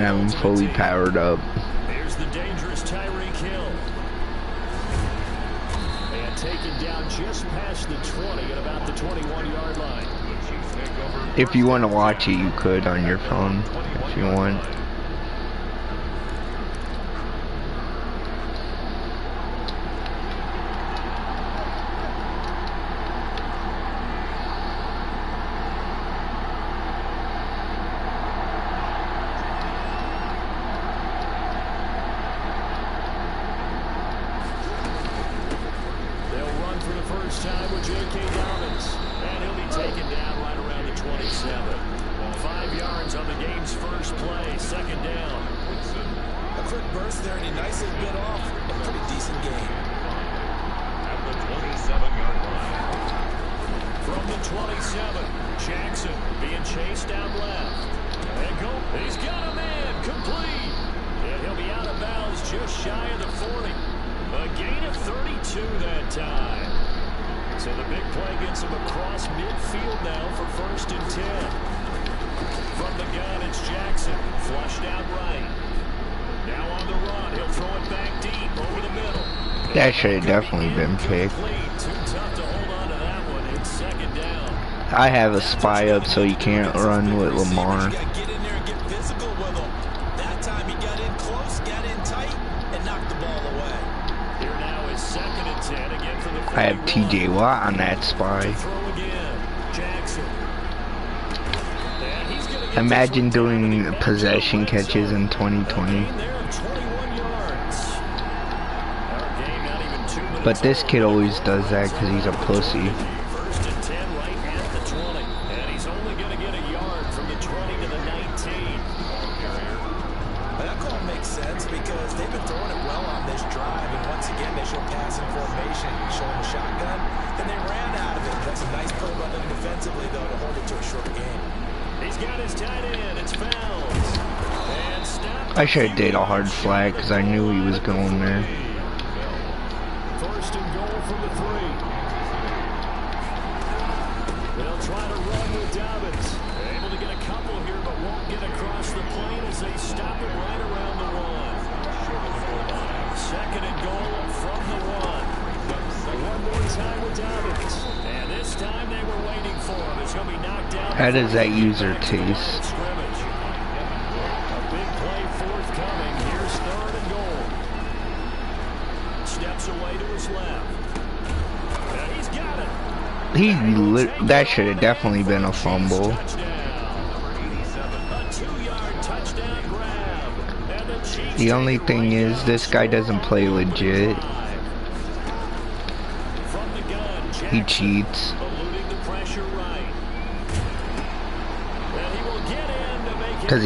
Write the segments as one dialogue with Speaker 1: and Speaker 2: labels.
Speaker 1: have him fully powered up.
Speaker 2: There's the dangerous Tyreek Hill. And taken down just past the 20 at about the 21-yard line.
Speaker 1: If you want to watch it, you could on your phone if you want. That should have definitely been picked. I have a spy up so you can't run with Lamar. I have TJ Watt on that spy. Imagine doing possession catches in 2020. But this kid always does that because he's a pussy.
Speaker 2: First and 10 right at the 20. And he's only going to get a yard from the 20 to the 19.
Speaker 3: That call makes sense because they've been throwing it well on this drive. And once again, they show passing formation, showing the shotgun. Then they ran out of it. That's a nice play by them defensively, though, to hold it to a short game.
Speaker 2: He's got his tight end. It's Fouls. And stop.
Speaker 1: I should have did a hard flag because I knew he was going there.
Speaker 2: First and goal from the 3. They'll try to run with Dobbins. Able to get a couple here, but won't get across the plane as they stop it right around the 1. Second and goal from the 1. One more time with Dobbins. And this time they were waiting for him. It's going to be knocked down.
Speaker 1: How does that user taste?
Speaker 2: A big play forthcoming. Here's third and goal. Steps away to his left. And he's got it.
Speaker 1: That should have definitely been a fumble.
Speaker 2: A 2-yard touchdown grab. And the Chiefs
Speaker 1: The only thing is, this guy doesn't play legit.
Speaker 2: from the gun.
Speaker 1: He cheats.
Speaker 2: Eluding the pressure right. And he will get in to make it.
Speaker 1: Because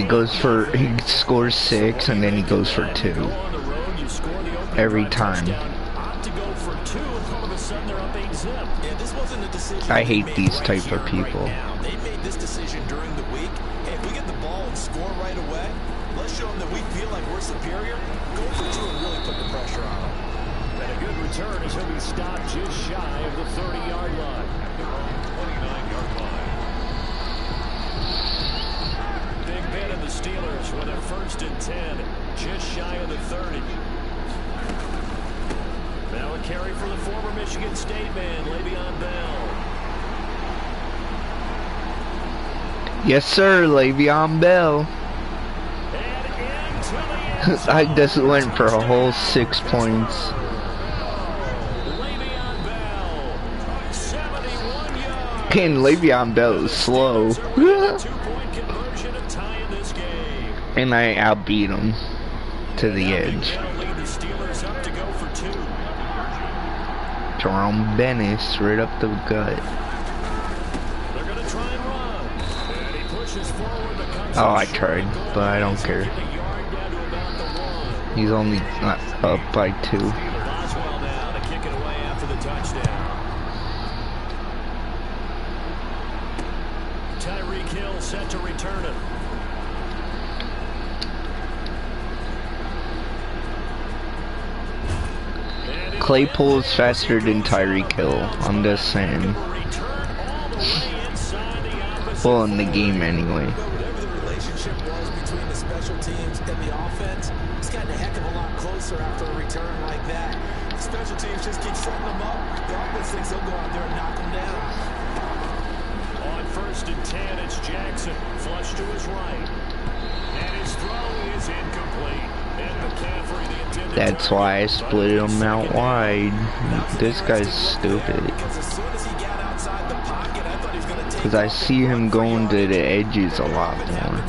Speaker 1: he scores 6 and then he goes for 2.
Speaker 2: Go on the road, you score the opening
Speaker 1: Every
Speaker 2: run
Speaker 1: time.
Speaker 2: touchdown. Opt to go for 2, and all of a sudden they're up 8-zip.
Speaker 3: Yeah, this wasn't a decision.
Speaker 1: I hate
Speaker 3: they made
Speaker 1: these
Speaker 3: right
Speaker 1: type
Speaker 3: here
Speaker 1: of
Speaker 3: and
Speaker 1: people.
Speaker 3: Right now. They made this decision during the week. Hey, if we get the ball and score right away, let's show them that we feel like we're superior. Go for 2 and really put the pressure on them.
Speaker 2: And a good return as he'll be stopped just shy of the 30-yard line. At their own 29-yard line. Big Ben and the Steelers with a first and 10, just shy of the 30. Now a carry for the former Michigan State man, Le'Veon Bell.
Speaker 1: Yes, sir, Le'Veon Bell.
Speaker 2: And into the end zone.
Speaker 1: I just went for a whole 6 points.
Speaker 2: Le'Veon Bell, 71 yards.
Speaker 1: And Le'Veon Bell is slow.
Speaker 2: 2-point conversion to tie in this game.
Speaker 1: And I outbeat him to the edge.
Speaker 2: That'll lead the Steelers up to go for 2.
Speaker 1: Jerome Bennis right up the gut.
Speaker 2: They're going to try and run. And he pushes forward, but comes
Speaker 1: Oh, I
Speaker 2: short.
Speaker 1: tried, but I don't care.
Speaker 2: Get a yard down to about the 1.
Speaker 1: He's only up by 2.
Speaker 2: Boswell now to kick it away after the touchdown. Tyreek Hill set to return it.
Speaker 1: Claypool is faster than Tyreek Hill. I'm just saying. Well, in the game anyway.
Speaker 3: Whatever the relationship was between the special teams the offense. He's gotten a heck of a lot closer after a return like that. The special teams just keep setting them up. The offense thinks they'll go out there and knock them down.
Speaker 2: On 1st and 10, it's Jackson. Flush to his right. And his throw is incomplete. And McCaffrey, the intended
Speaker 1: That's why I split him out wide. This guy's stupid. Because I see him going to the edges a lot more.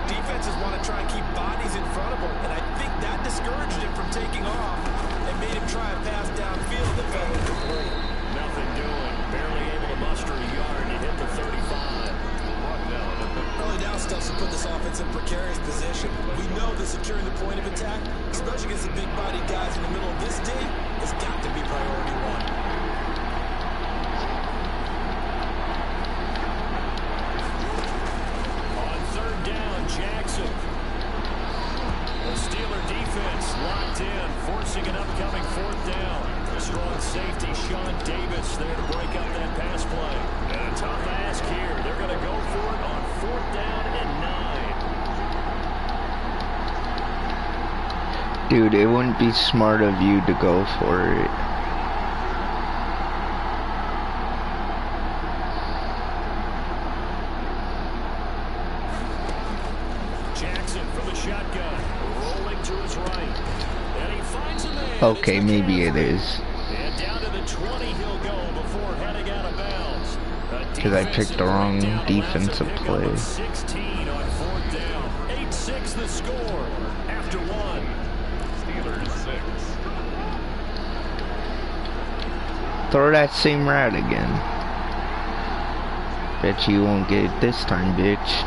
Speaker 3: Defenses want to try and keep bodies in front of him, and I think that discouraged him from taking off and made him try a pass downfield that fell incomplete.
Speaker 2: Nothing doing. Barely able to muster a yard. He hit the 35.
Speaker 3: Early down stuff to put this offense in precarious position. We know that securing the point of attack, especially against the big body guys in the middle of this D, has got to be priority one.
Speaker 2: On 3rd down, Jackson. The Steeler defense locked in, forcing an upcoming 4th down. A strong safety, Sean Davis, there to break up that pass play. And a tough ask here. They're going to go for it on 4th down and 9.
Speaker 1: Dude, it wouldn't be smart of you to go for it.
Speaker 2: Jackson from the shotgun, rolling to his right. And he finds a man.
Speaker 1: Okay, maybe it is.
Speaker 2: And down to the 20 he'll go before heading out of bounds.
Speaker 1: Because I picked the wrong defensive play.
Speaker 2: 16 on 4th down. 8-6 the score after 1. Steelers 6.
Speaker 1: Throw that same route again. Bet you won't get it this time, bitch.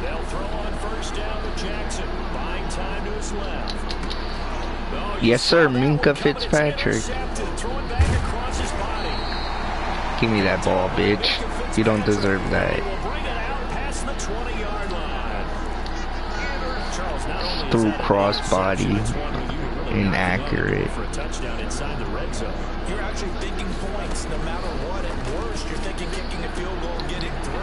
Speaker 2: They'll throw on 1st down to Jackson, buying time to his left. Oh,
Speaker 1: Yes, sir,
Speaker 2: saw that
Speaker 1: Minka
Speaker 2: one coming. It's
Speaker 1: Fitzpatrick.
Speaker 2: intercepted, throwing back across his body.
Speaker 1: Give me that ball, bitch. You don't deserve that.
Speaker 2: He will bring it out past the 20-yard line. Charles, not only is
Speaker 1: Through
Speaker 2: that an
Speaker 1: crossbody.
Speaker 2: interception, it's one where you really
Speaker 1: Inaccurate.
Speaker 2: for a touchdown inside the red zone.
Speaker 3: You're actually thinking points no matter what. At worst, you're thinking kicking a field goal and getting 3.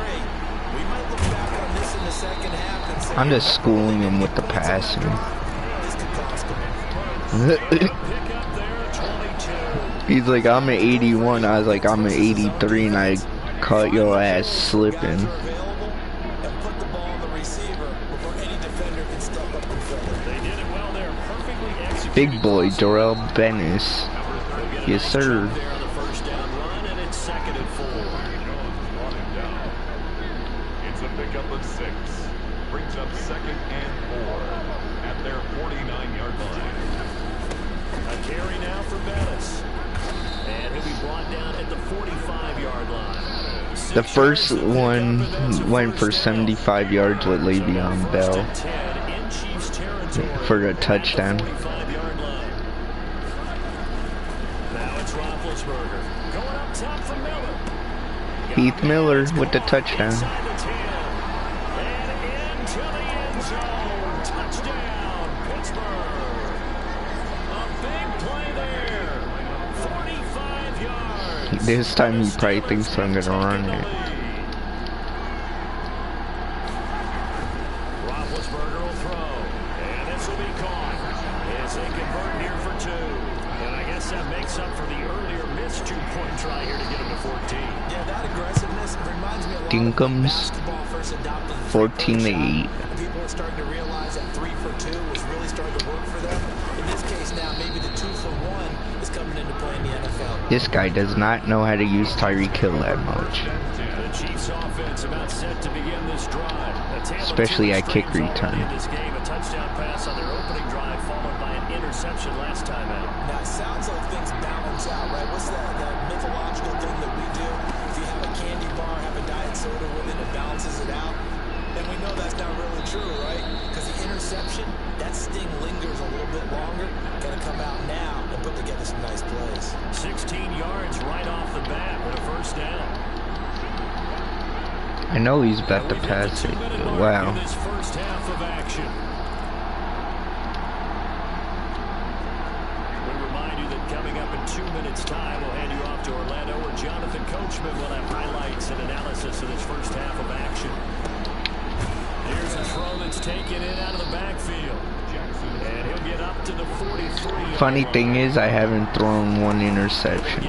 Speaker 3: We might look back on this in the second half and say,
Speaker 1: I'm just schooling him with the passing.
Speaker 3: this could cost him.
Speaker 2: Pick up there, 22.
Speaker 1: He's like, I'm an 81. I was like, I'm an 83, and I caught your ass slipping.
Speaker 3: And put the ball on the receiver before any defender can step up and fill it.
Speaker 2: They did it well there, perfectly executed.
Speaker 1: Big boy, Darrell Bennis. Yes, sir.
Speaker 2: There on the 1st down run, and it's 2nd and 4.
Speaker 4: It's a pickup of 6. Brings up 2nd and 4 at their 49-yard line.
Speaker 2: A carry now for Bettis. And he'll be brought down at the 45-yard line.
Speaker 1: The first one went for 75 yards with Le'Veon Bell for the touchdown.
Speaker 2: Now it's Roethlisberger. Going up top for Miller.
Speaker 1: Heath Miller with the touchdown.
Speaker 2: Inside the 10. And into the end zone. Touchdown, Pittsburgh. A big play there. 45 yards.
Speaker 1: This time he probably thinks I'm gonna run it.
Speaker 2: Roethlisberger will throw. And this will be caught. As they convert here for 2. And I guess that makes up for the earlier missed 2-point try here to get him to 14.
Speaker 3: Yeah, that aggressiveness reminds me a lot
Speaker 1: Dinkums,
Speaker 3: of basketball first adopted the
Speaker 1: 14 to 8.
Speaker 3: People are starting to realize that 3 for 2 was really starting to work for them. In this case now, maybe the 2 for 1 is coming into play in the NFL.
Speaker 1: This guy does not know how to use Tyreek Hill that much.
Speaker 2: The Chiefs offense about set to begin this drive.
Speaker 1: Especially at kick return.
Speaker 2: This game, a touchdown pass on their opening drive, followed by an interception last time out.
Speaker 3: Now, it sounds like things balance out, right? What's that mythological thing that we do? If you have a candy bar, have a diet soda with it, it balances it out. And we know that's not really true, right? Because the interception, that sting lingers a little bit longer. Got to come out now and put together some nice plays.
Speaker 2: 16 yards right off the bat with a 1st down.
Speaker 1: I know he's about to pass it. Wow.
Speaker 2: This first half of action. We remind you that coming up in 2 minutes' time, we'll hand you off to Orlando, where Jonathan Coe
Speaker 1: funny thing is, I haven't thrown one interception.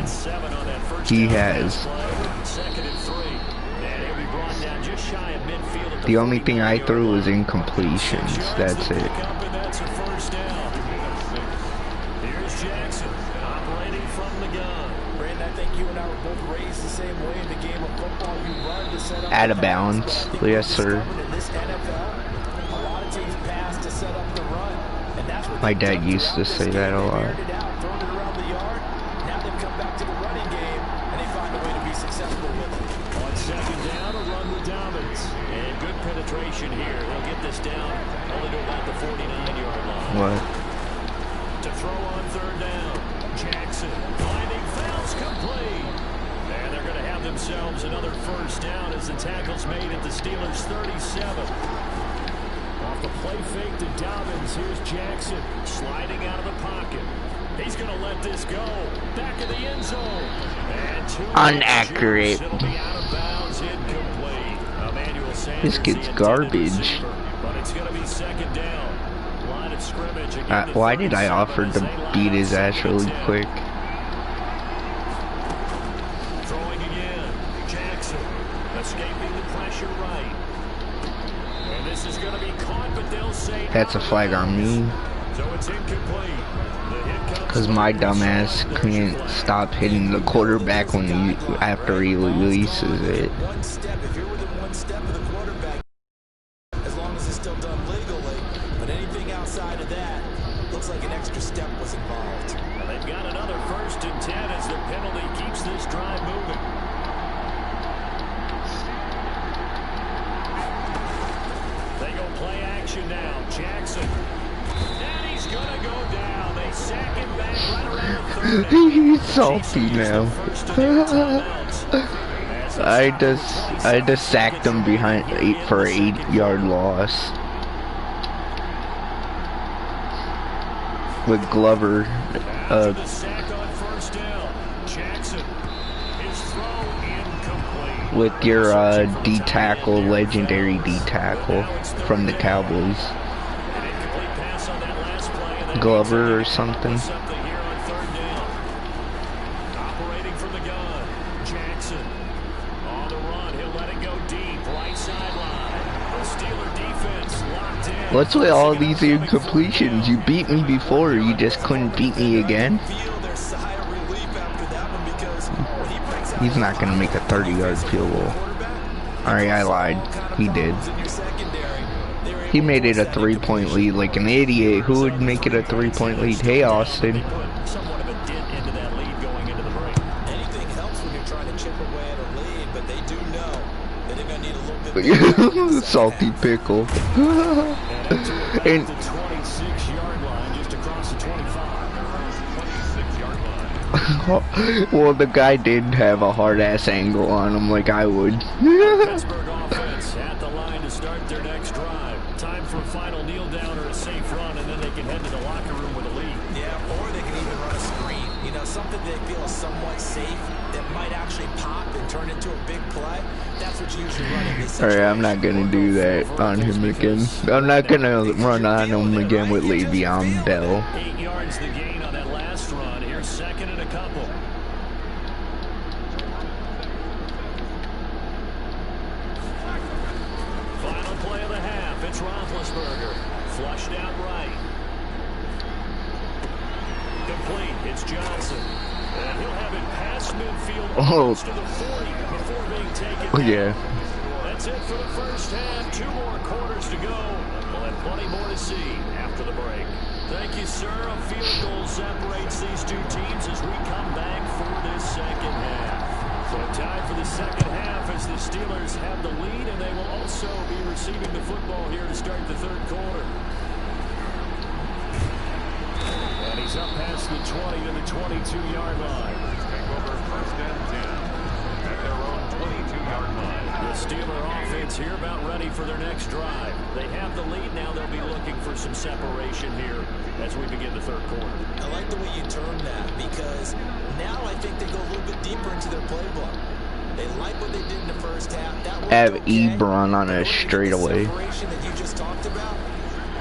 Speaker 1: He has. The only thing I threw was incompletions. That's it.
Speaker 2: Here's Jackson operating from the gun.
Speaker 3: Brandon, I think you and I were both raised the same way in the game of football. You run to set up
Speaker 1: Out of bounds. Yes, sir.
Speaker 3: in this NFL. A lot of teams pass to set up the run, and that's what
Speaker 1: My dad used to say that a lot.
Speaker 3: Thrown it around the yard. Now they've come back to the running game, and they find a way to be successful with it.
Speaker 2: On second down, a run with Dobbins. And good penetration here. They'll get this down only to about the 49-yard line.
Speaker 1: What?
Speaker 2: To throw on third down. Jackson finding fouls complete. And they're going to have themselves another first down as the tackle's made at the Steelers' 37. Off the play fake to Dobbins. Here's Jackson sliding out of the pocket. He's going to let this go. Back in the end zone. And
Speaker 1: Inaccurate.
Speaker 2: it'll be out of bounds, incomplete. Emmanuel Sanders,
Speaker 1: This kid's
Speaker 2: the intended
Speaker 1: garbage.
Speaker 2: receiver, but it's going to be second down. Line of scrimmage again to
Speaker 1: Why did I
Speaker 2: 37
Speaker 1: offer
Speaker 2: as
Speaker 1: to
Speaker 2: they line
Speaker 1: beat
Speaker 2: up
Speaker 1: his ass
Speaker 2: second and
Speaker 1: really
Speaker 2: 10.
Speaker 1: quick?
Speaker 2: Throwing again. Jackson escaping the pressure right. And this is going to be caught, but they'll say
Speaker 1: That's a flag on me.
Speaker 2: so it's incomplete. The hit comes
Speaker 1: Cause my dumbass can't stop hitting the quarterback when after he releases it.
Speaker 3: One step, if you're within one step of the quarterback, as long as it's still done legally, but anything outside of that, looks like an extra step was involved.
Speaker 2: Well, they've got another 1st and 10 as the penalty keeps this drive moving. They go play action now. Jackson. And he's going to go down. They sack him back right around the 30.
Speaker 1: He's salty now. I just sacked him behind for an 8-yard loss. With Glover,
Speaker 2: The sack on 1st down. Jackson. His throw incomplete.
Speaker 1: with your D tackle, legendary D tackle from the Cowboys,
Speaker 2: An incomplete pass on that last play, and then
Speaker 1: Glover or something.
Speaker 2: something here on 3rd down. Operating from the gun. Jackson on the run. He'll let it go deep. Right sideline. The Steeler defense locked in.
Speaker 1: What's with all these incompletions? You beat me before, you just couldn't beat me again?
Speaker 3: Feel their sigh of relief after that one because when he breaks out
Speaker 1: He's not gonna make a 30-yard field goal. Alright, I lied. He did.
Speaker 3: in your secondary, they were
Speaker 1: He
Speaker 3: able
Speaker 1: made
Speaker 3: to
Speaker 1: it a
Speaker 3: force that
Speaker 1: 3-point lead like an idiot. Who would make it a 3-point lead? Hey, Austin.
Speaker 2: Put somewhat of a dent into that lead going into the break.
Speaker 3: anything helps when you're trying to chip away at a lead, but they do know that they're going to need a little bit more.
Speaker 1: Salty pickle.
Speaker 2: And
Speaker 1: And
Speaker 2: the 26-yard line, just across the 25.
Speaker 4: 26-yard line.
Speaker 1: well, the guy did have a hard ass angle on him like I would.
Speaker 2: Pittsburgh offense at the line to start their next drive. Time for a final kneel down or a safe run, and then they can head to the locker room with a lead.
Speaker 3: Yeah, or they can even run a screen. You know, something they feel is somewhat safe that might actually pop and turn into a big play. That's what you usually run in these
Speaker 1: Alright,
Speaker 3: situations.
Speaker 1: I'm not gonna do that on him again. I'm not gonna run on him again with Le'Veon Bell.
Speaker 2: 8 yards the gain on that last run. Here's 2nd and a couple. Final play of the half. It's Roethlisberger. Flushed out right. Complete. It's Johnson. And he'll have it past midfield almost to the 40 before being taken
Speaker 1: Oh
Speaker 2: down.
Speaker 1: yeah.
Speaker 2: That's it for the first half. 2 more quarters to go. We'll have plenty more to see after the break. Thank you, sir. A field goal separates these two teams as we come back for this second half. So time for the second half as the Steelers have the lead, and they will also be receiving the football here to start the 3rd quarter. And he's up past the 20 to the 22-yard line.
Speaker 4: Take over 1st and 10 at their own 22-yard line.
Speaker 2: The Steeler offense here about ready for their next drive. They have the lead now. They'll be looking for some separation here as we begin the 3rd quarter.
Speaker 3: I like the way you term that because now I think they go a little bit deeper into their playbook. They like what they did in the first half. That worked
Speaker 1: Have
Speaker 3: okay.
Speaker 1: Ebron on a
Speaker 3: The
Speaker 1: straightaway.
Speaker 3: separation that you just talked about,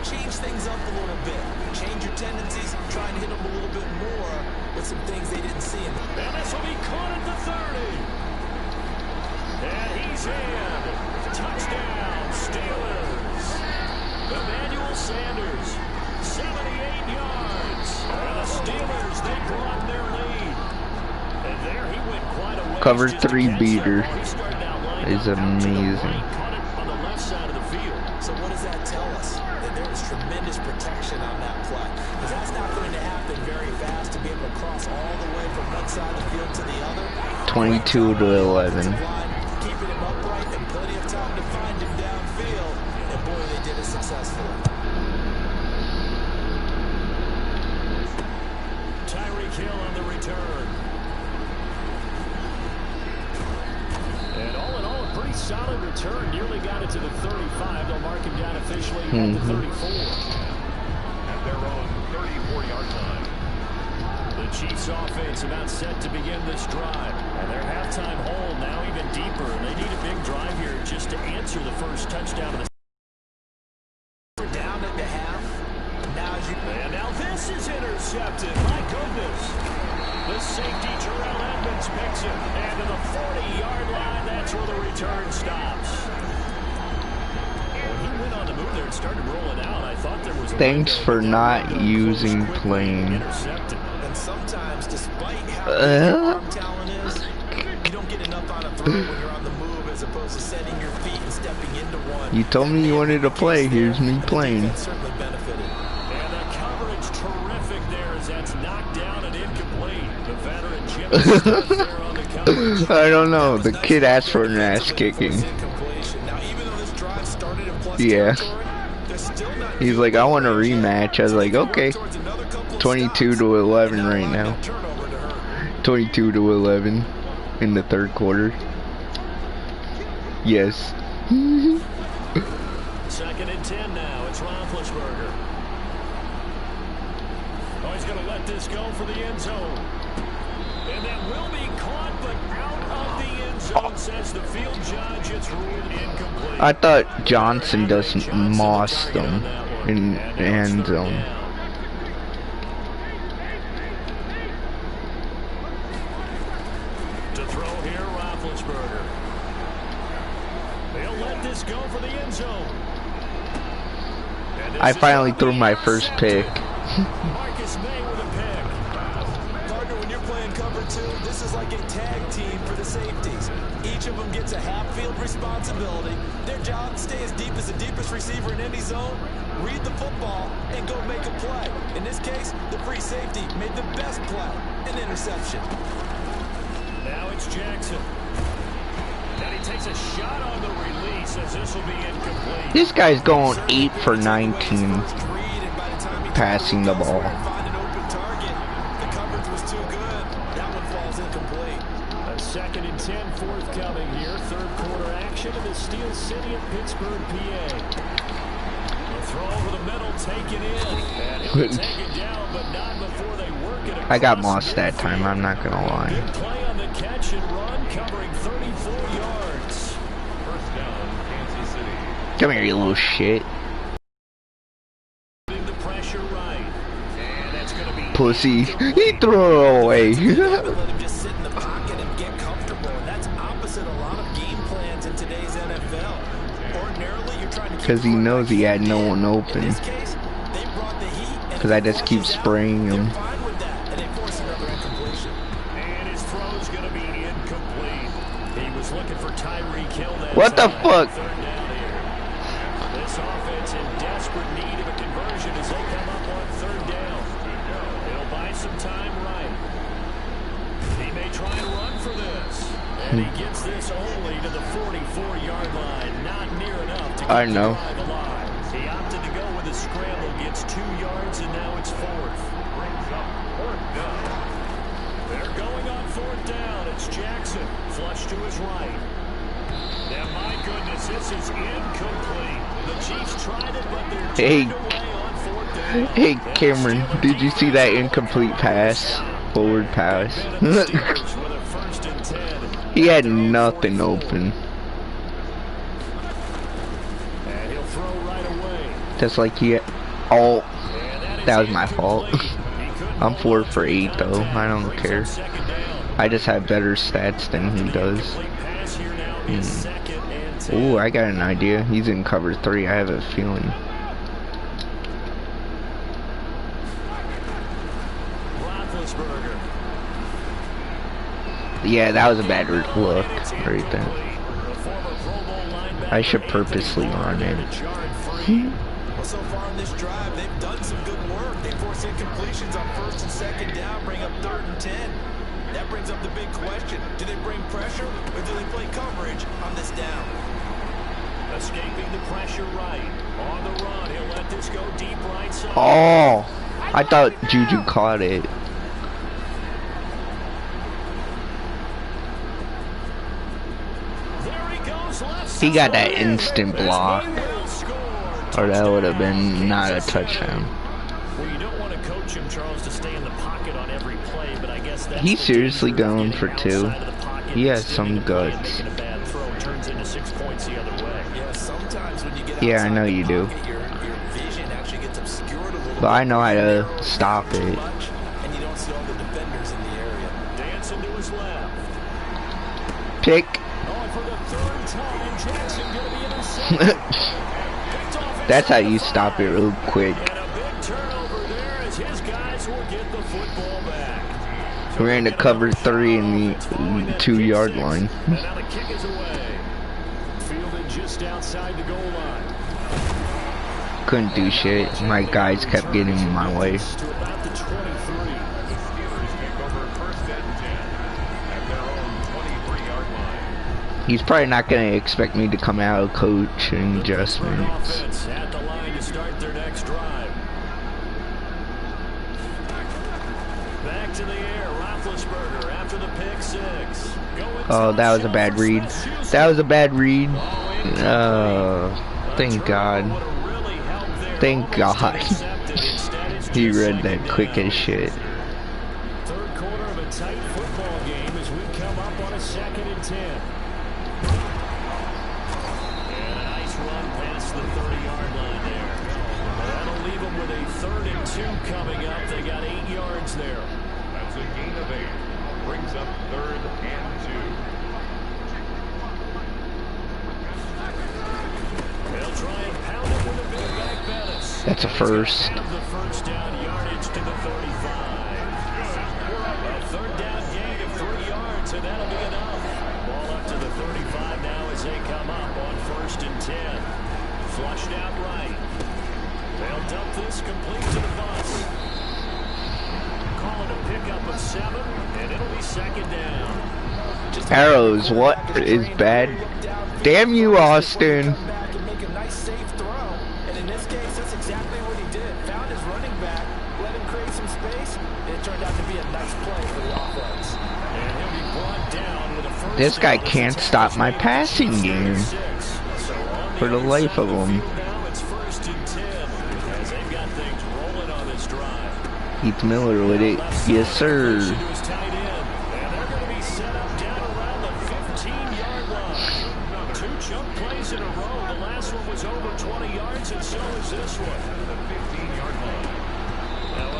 Speaker 3: change things up a little bit. Change your tendencies. trying to hit them a little bit more with some things they didn't see.
Speaker 2: And this will be caught at the 30. And he's in. Touchdown, Steelers. Emmanuel Sanders, 78 yards. And the Steelers, they broaden their lead. And there he went quite a ways.
Speaker 1: Cover 3 beater is amazing.
Speaker 2: Caught it on the left side of the field.
Speaker 3: So what does that tell us? That there is tremendous protection on that play. Because that's not going to happen very fast to be able to cross all the way from one side of the field to the other.
Speaker 1: 22 to 11.
Speaker 3: Keeping him upright and plenty of time to find him downfield. And boy, they did it successfully.
Speaker 2: Tyreek Hill on the return. And all in all, a pretty solid return. Nearly got it to the 35. They'll mark him down officially at the 34.
Speaker 4: At their own 34-yard line.
Speaker 2: The Chiefs offense about set to begin this drive. And their halftime hole now even deeper. And they need a big drive here just to answer the first touchdown of the
Speaker 3: We're down at the half.
Speaker 2: And now this is intercepted. My goodness. The safety, Terrell Edmonds, picks it. And to the 40-yard line, that's where the return stops. When he went on the move there and started rolling out, I thought there was a
Speaker 1: Thanks for not using plane.
Speaker 2: intercepted.
Speaker 3: And sometimes, despite how good your arm talent is, you don't get enough on a throw when you're on the move as opposed to setting your feet and stepping into one.
Speaker 1: You told me you wanted to play. Here's me playing.
Speaker 3: That certainly benefited.
Speaker 2: And the coverage terrific there as that's knocked down and incomplete. The veteran Jim there on the coverage.
Speaker 1: I don't know. The kid asked for an ass kicking.
Speaker 3: Now, even though this drive started in plus
Speaker 1: Yeah.
Speaker 3: territory, they're still not
Speaker 1: He's like, I want a rematch. I was like, okay. 22 to 11 right now. 22 to 11 in the third quarter. Yes.
Speaker 2: Second and 10 now. It's Roethlisberger. Oh, he's going to let this go for the end zone. And that will be caught, but out of the end zone, says the field judge. It's ruled incomplete.
Speaker 1: I thought Johnson doesn't moss them in the end zone.
Speaker 2: To throw here, Roethlisberger. They'll let this go for the end zone.
Speaker 1: I finally threw my first pick.
Speaker 2: Marcus May with a pick.
Speaker 3: Partner, when you're playing cover two, this is like a tag team for the safeties. Each of them gets a half-field responsibility. Their job, stay as deep as the deepest receiver in any zone, read the football, and go make a play. In this case, the free safety made the best play, an interception.
Speaker 2: Now it's Jackson. And he takes a shot on the release as this will be incomplete.
Speaker 1: This guy's going 8 for 19 passing the ball.
Speaker 3: Find an open target. The coverage was too good. That one falls incomplete.
Speaker 2: A second and 10 forthcoming here. Third quarter action in the Steel City of Pittsburgh, PA. A throw over the middle, taken in. And he'll be taken down, but not before they work it.
Speaker 1: I got mossed that time, I'm not gonna lie.
Speaker 2: Big play on the catch and run, covering 34 yards.
Speaker 4: First down, Kansas City.
Speaker 1: Come here, you little shit.
Speaker 2: The pressure right. And that's going to be
Speaker 1: Pussy. He threw it away.
Speaker 3: Let him just sit in the pocket and get comfortable. And that's opposite a lot of game plans in today's NFL. Ordinarily, you're trying to keep
Speaker 1: Because he knows he had no one
Speaker 3: in
Speaker 1: open.
Speaker 3: this case, they brought the heat.
Speaker 1: Because I just keep spraying him.
Speaker 3: They're fine with that, and they force another incompletion.
Speaker 2: And his throw's going to be incomplete. He was looking for Tyreek Hill.
Speaker 1: What the fuck?
Speaker 2: Third down here. This offense in desperate need of a conversion as they come up on third down. It'll buy some time right. He may try and run for this. And he gets this only to the 44-yard line. Not near enough to
Speaker 1: I
Speaker 2: keep
Speaker 1: know.
Speaker 2: the drive alive. He opted to go with a scramble, gets 2 yards, and now it's fourth.
Speaker 4: Brings up fourth down.
Speaker 2: They're going on fourth down. It's Jackson. Flush to his right. Now, my goodness, this is incomplete. The Chiefs tried it, but they're
Speaker 1: Hey.
Speaker 2: turned away on fourth down.
Speaker 1: Hey, Cameron, did you see that incomplete pass? Forward pass.
Speaker 2: Steelers with a first and 10.
Speaker 1: He had nothing open.
Speaker 2: And he'll throw right away.
Speaker 1: Just like he had... Oh,
Speaker 2: And
Speaker 1: that was
Speaker 2: is
Speaker 1: my fault.
Speaker 2: incomplete. He
Speaker 1: I'm 4 for 8 though. I don't care. I just have better stats than he does. Ooh, I got an idea. He's in cover 3. I have a feeling. Yeah, that was a bad look right there. I should purposely run it.
Speaker 3: Well, so far in this drive, they've done some good work. They force incompletions on 1st and 2nd down, bring up 3rd and 10. That brings up the big question. Do they bring pressure or do they play coverage on this down?
Speaker 2: Escaping the pressure right. On the run, he'll let this go deep right side.
Speaker 1: Oh, I thought Juju caught it. He got that instant block, or that would have been not a touchdown.
Speaker 2: Well, you don't want to coach him, Charles, to stay in the pocket on every play, but I guess that's
Speaker 1: He's seriously going for 2. He has some guts. Yeah, I know you do. But I know how to stop it. Pick. That's how you stop it real quick. We're in the cover 3 in the 2-yard line. Couldn't do shit. My guys kept getting in my way. He's probably not going to expect me to come out of coaching adjustments.
Speaker 2: At the line to start their next drive. Back to the air, Roethlisberger after the pick 6.
Speaker 1: Oh, that was a bad read. That was a bad read. Thank God. Thank God. He read that quick as shit.
Speaker 2: Third quarter of a tight football game as we come up on a 2nd and 10. And a nice run past the 30-yard line there. That'll leave them with a 3rd and 2 coming up. They got 8 yards there.
Speaker 4: That's a gain of 8. Brings up 3rd and 2.
Speaker 2: They'll try and pound it with a big back Bettis.
Speaker 1: That's a first.
Speaker 2: The first down yardage to the 35. A 3rd down gain of 3 yards, and that'll be enough. Ball up to the 35 now as they come up on 1st and 10. Flushed out right. They'll dump this complete to the bus. Call it a pickup of 7, and it'll be 2nd down.
Speaker 1: Arrows, what is bad? Damn you, Austin. This guy can't stop my passing game. For the life of him. Heath Miller with it. Yes, sir.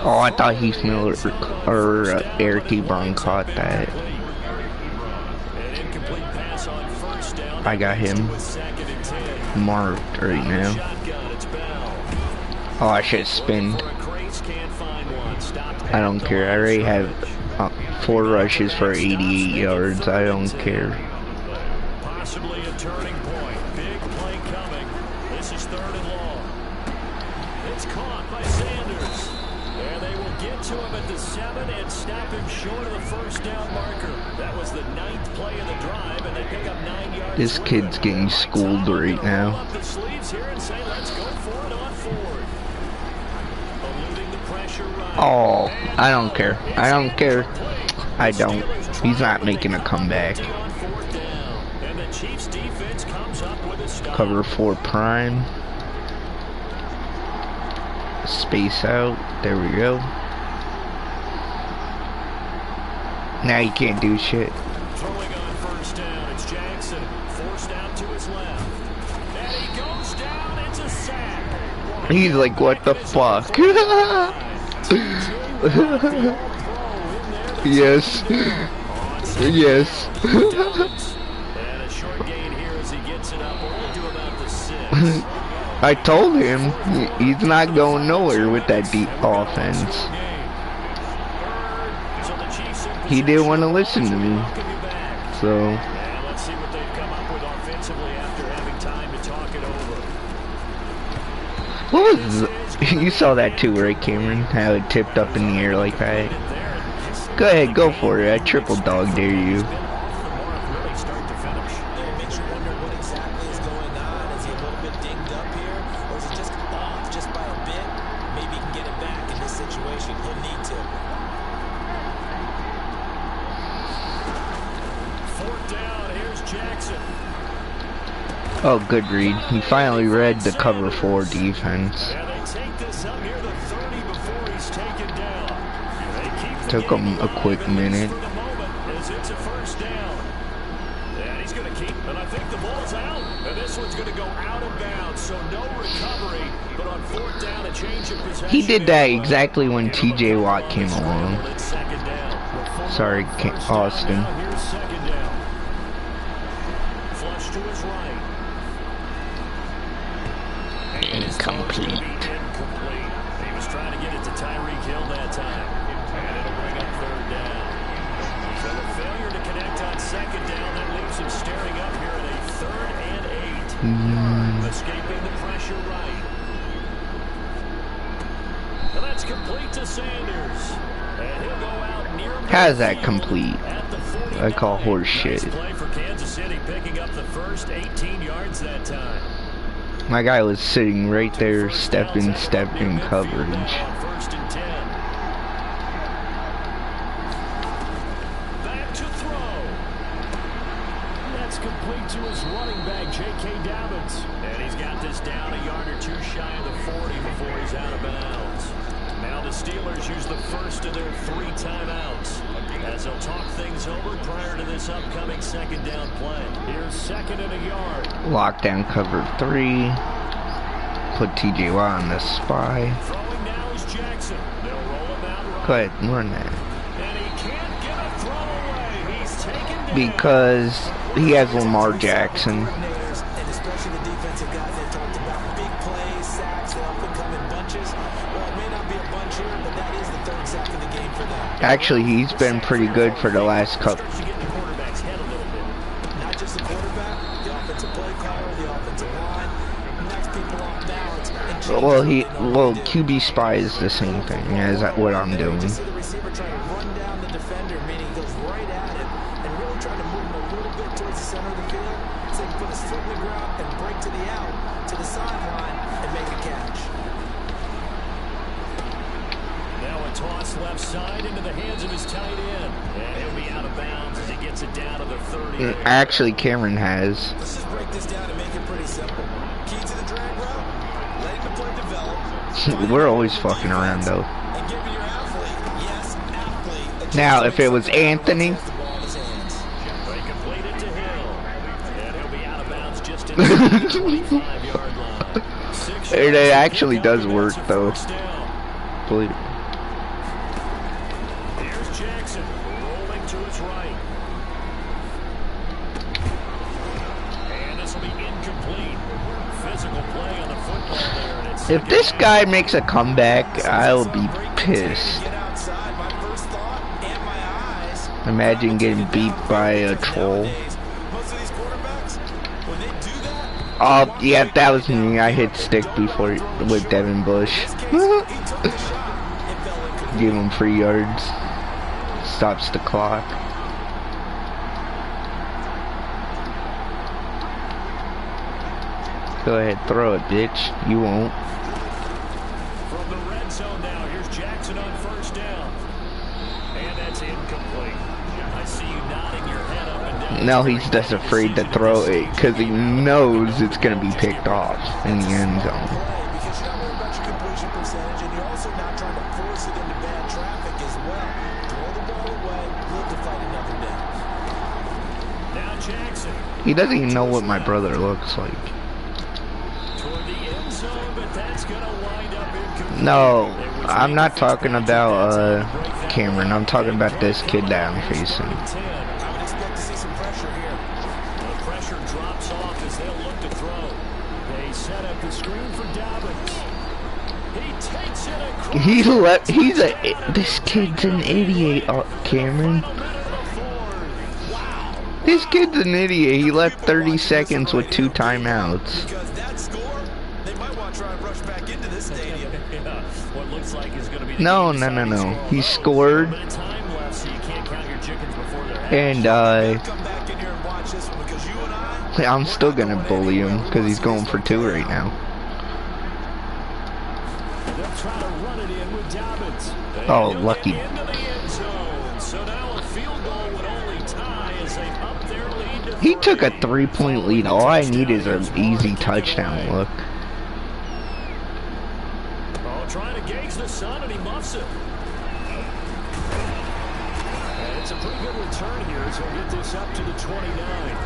Speaker 1: Oh, I thought Heath Miller or Eric Ebron caught that. I got him marked right now. Oh, I should spin. I don't care. I already have 4 rushes for 88 yards. I don't care.
Speaker 2: Possibly a turning point. Big play coming. This is 3rd and long. It's caught by Sanders. And they will get to him at the 7 and stop him short of the 1st down marker. That was the 9th play of the drive, and they pick up 9 yards.
Speaker 1: This kid's getting schooled right now. Oh, I don't care. I don't care. I don't. He's not making a comeback. Cover 4 prime. Space out. There we go. Now you can't do shit.
Speaker 2: Throwing on 1st down, it's Jackson forced out to his left. And he goes down, it's a sack.
Speaker 1: He's like, what the fuck? Yes. Yes.
Speaker 2: And a short gain here as he gets it up only to about the 6.
Speaker 1: I told him he's not going nowhere with that deep offense.
Speaker 2: So the Chiefs in
Speaker 1: He didn't want to listen to me.
Speaker 2: welcome you back.
Speaker 1: So,
Speaker 2: And let's see what they've come up with offensively after having time to talk it over.
Speaker 1: what was you saw that too, right, Cameron? How it tipped up in the air like that. Go ahead, go for it. I triple dog dare you.
Speaker 3: It makes you wonder what exactly is going on. Is he a little bit dinged up here, or is he just off just by a bit? Maybe he can get it back in this situation. He'll need to.
Speaker 2: 4th down, here's Jackson.
Speaker 1: Oh, good read. He finally read the cover 4 defense.
Speaker 2: And they take this up near the 30 before he's taken down. They keep the
Speaker 1: Took
Speaker 2: game
Speaker 1: him a quick
Speaker 2: alive, at least
Speaker 1: minute.
Speaker 2: for the moment, as it's a 1st down. And he's going to keep, and I think the ball's out. And this one's going to go out of bounds, so no recovery. But on 4th down, a change of possession.
Speaker 1: He did that exactly when TJ Watt came along.
Speaker 2: It's 2nd down.
Speaker 1: Sorry, Austin.
Speaker 2: Now here's 2nd down. Flush to his right.
Speaker 1: Incomplete.
Speaker 2: Incomplete. He was trying to get it to Tyreek Hill that time. And it'll bring up 3rd down. So a failure to connect on 2nd down. That leaves him staring up here at a 3rd and 8. Escaping the pressure right. And that's complete to Sanders. And he'll go out near
Speaker 1: How's that complete?
Speaker 2: at the 49.
Speaker 1: I call horse shit.
Speaker 2: Nice play for Kansas City, picking up the first 18 yards that time.
Speaker 1: My guy was sitting right there, step in coverage.
Speaker 2: 1st and 10. Back to throw. That's complete to his running back, J.K. Dobbins. And he's got this down a yard or 2 shy of the 40 before he's out of bounds. Now the Steelers use the first of their 3 timeouts as they'll talk things over prior to this upcoming 2nd down play. Here's 2nd and a yard.
Speaker 1: Lockdown cover 3. Put TJ Watt on the spy.
Speaker 2: Throwing now is Jackson. They'll roll him out right.
Speaker 1: Go ahead, run that.
Speaker 2: And he can't get a throw away. He's taken down.
Speaker 1: Because he has Lamar Jackson.
Speaker 3: Coordinators, and especially the defensive guys they talked about. Big plays, sacks, they often come in bunches. Well, it may not be a bunch here, but that is the 3rd sack of the game for them.
Speaker 1: Actually, he's been pretty good for the last couple.
Speaker 2: Starts to get the quarterback's head a little bit.
Speaker 3: Not just the quarterback, the offensive play caller, the offensive line, knocks people off balance. And
Speaker 1: Well, QB spy is the same thing as what I'm doing.
Speaker 3: You see the receiver trying to run down the defender, meaning he goes right at him and really trying to move him a little bit towards the center of the field so he can put his foot in the ground and break to the out, to the sideline, and make a catch.
Speaker 2: Now a toss left side into the hands of his tight end. And he'll be out of bounds as he gets it down to the 30.
Speaker 1: Actually, Cameron has.
Speaker 3: Let's just break this down and make it pretty simple. Key to the drag route, letting the play develop.
Speaker 1: We're always fucking around though.
Speaker 3: And giving your athlete, yes, athlete.
Speaker 1: Now, if it was Anthony,
Speaker 2: They complete it to Hill. And he'll be out of bounds just inside the 25-yard line. 6
Speaker 1: it
Speaker 2: yards.
Speaker 1: actually does work though.
Speaker 2: 1st down.
Speaker 1: Believe it.
Speaker 2: Here's Jackson rolling to his right. And this will be incomplete. Physical play on the football there. And it's
Speaker 1: If this guy makes a comeback, I'll be pissed.
Speaker 3: Get outside, my first thought, and my eyes.
Speaker 1: Imagine getting beat by a troll.
Speaker 3: Nowadays, most of these quarterbacks, when they do that,
Speaker 1: Oh, yeah, that was me. I hit stick before with Devin Bush.
Speaker 3: he took the shot and fell incomplete.
Speaker 1: Give him 3 yards. Stops the clock. Go ahead, throw it, bitch. You won't.
Speaker 2: from the red zone now. Here's Jackson on 1st down. And that's incomplete. I see you nodding your head up and down.
Speaker 1: No, he's just afraid to throw it because he knows it's going to be picked off in the end zone.
Speaker 3: Because you're not worried about your completion percentage, and you're also not trying to force it into bad traffic as well. Throw the ball away, live to fight another day.
Speaker 2: Now Jackson
Speaker 1: He doesn't even know what my brother looks like.
Speaker 2: toward the end zone, but that's going to wind up incomplete.
Speaker 1: No, I'm not talking about Cameron. I'm talking about this kid that I'm facing.
Speaker 3: I would expect to see some pressure here.
Speaker 2: The pressure drops off as they'll look to throw. They set up the screen for Dobbins. He takes it across.
Speaker 1: This kid's an idiot, Cameron. This kid's an idiot. He left 30 seconds with 2 timeouts.
Speaker 3: Because that score, they might want to try and rush back into this stadium.
Speaker 2: Yeah, what looks like is going to be
Speaker 1: No. He scored. And,
Speaker 3: Come back in here and watch this one because you and I...
Speaker 1: I'm still gonna bully him because he's going for 2 right now.
Speaker 2: They'll try to run it in with Dobbins.
Speaker 1: Oh, lucky.
Speaker 2: Into the end zone. So now a field goal would only tie as they up their lead to
Speaker 1: He took a
Speaker 2: 3.
Speaker 1: 3-point lead. All I need is an easy touchdown look.
Speaker 2: Oh, trying to gauge the sun, and he muffs it. And it's a pretty good return here as he'll get this up to the 29.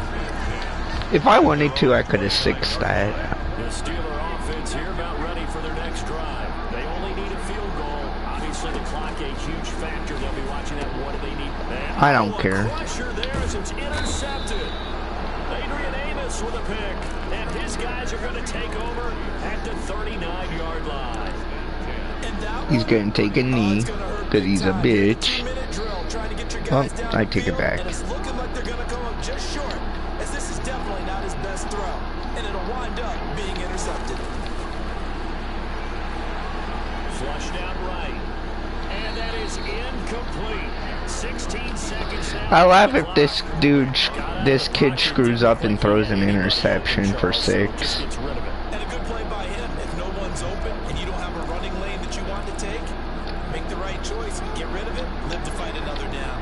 Speaker 1: If I wanted to, I could have 6'd that.
Speaker 2: The Steeler offense here about ready for their next drive. They only need a field goal. Obviously, the clock a huge factor. They'll be watching that. What do they need?
Speaker 1: I don't care.
Speaker 2: Pressure there as it's intercepted. Adrian Amos with a pick. And his guys are going to take over at the 39-yard line.
Speaker 1: He's gonna take a knee because he's a bitch. Well, I take it back.
Speaker 3: And it's looking like they're going to come up just short, as this is definitely not his best throw, and it'll wind up being intercepted.
Speaker 2: Flushed out right. And that is incomplete. 16 seconds now.
Speaker 1: I laugh if this kid screws up and throws an interception for 6.
Speaker 3: And a good play by him. If no one's open and you don't have a running lane that you want to take, make the right choice. Get rid of it. Live to fight another down.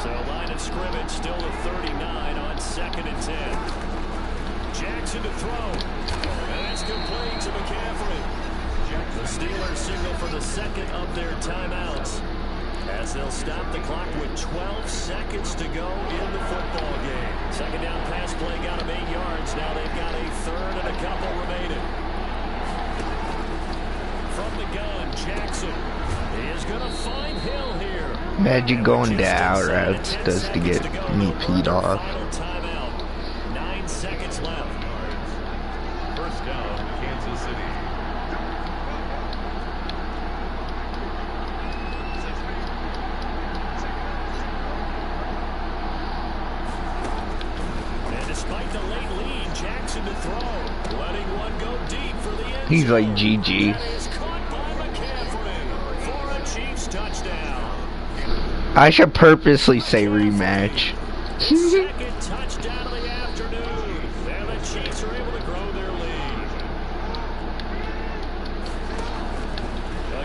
Speaker 2: So line of scrimmage still at 39 on 2nd and 10. Jackson to throw. And that's complete to McCaffrey. The Steelers signal for the second of their timeouts as they'll stop the clock with 12 seconds to go in the football game. Second down pass play got him 8 yards. Now they've got a third and a couple remaining. From the gun, Jackson is going to find Hill here.
Speaker 1: Imagine going to out routes just to get me peed off.
Speaker 2: Final timeout. 9 seconds left.
Speaker 4: First down, Kansas City.
Speaker 2: And despite the late lead, Jackson to throw. Letting one go deep for the end
Speaker 1: He's like
Speaker 2: zone.
Speaker 1: GG.
Speaker 2: That is caught by McCaffrey for a Chiefs touchdown.
Speaker 1: I should purposely say rematch.
Speaker 2: Second touchdown of the afternoon. And the Chiefs are able to grow their lead.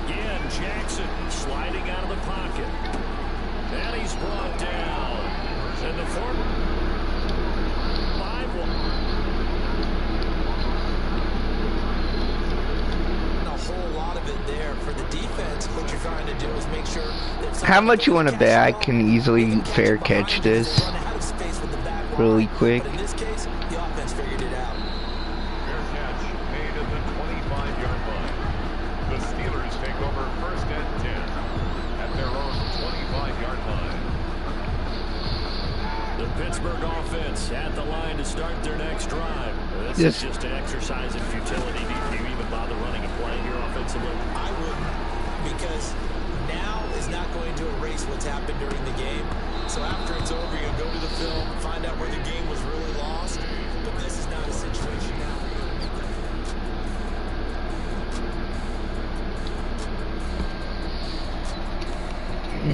Speaker 2: Again, Jackson sliding out of the pocket. And he's brought down. And the 4-5-1.
Speaker 3: A whole lot of it there for the defense. What you're trying to do is make sure that
Speaker 1: How much you want to bet I can easily fair catch this really quick?
Speaker 3: But in this case, the offense figured it out.
Speaker 4: Fair catch made at the 25-yard line. The Steelers take over 1st and 10 at their own 25-yard line.
Speaker 2: The Pittsburgh offense at the line to start their next drive. This is just an exercise in futility. Do you even bother running a play here offensively?
Speaker 3: I wouldn't, because now is not going to erase what's happened during the game. So after it's over, you'll go to the film and find out where the game was really lost. But this is not a situation now where you're going to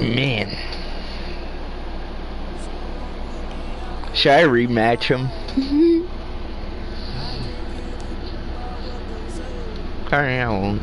Speaker 3: make that.
Speaker 1: Man. Should I rematch him? Alright, I won't.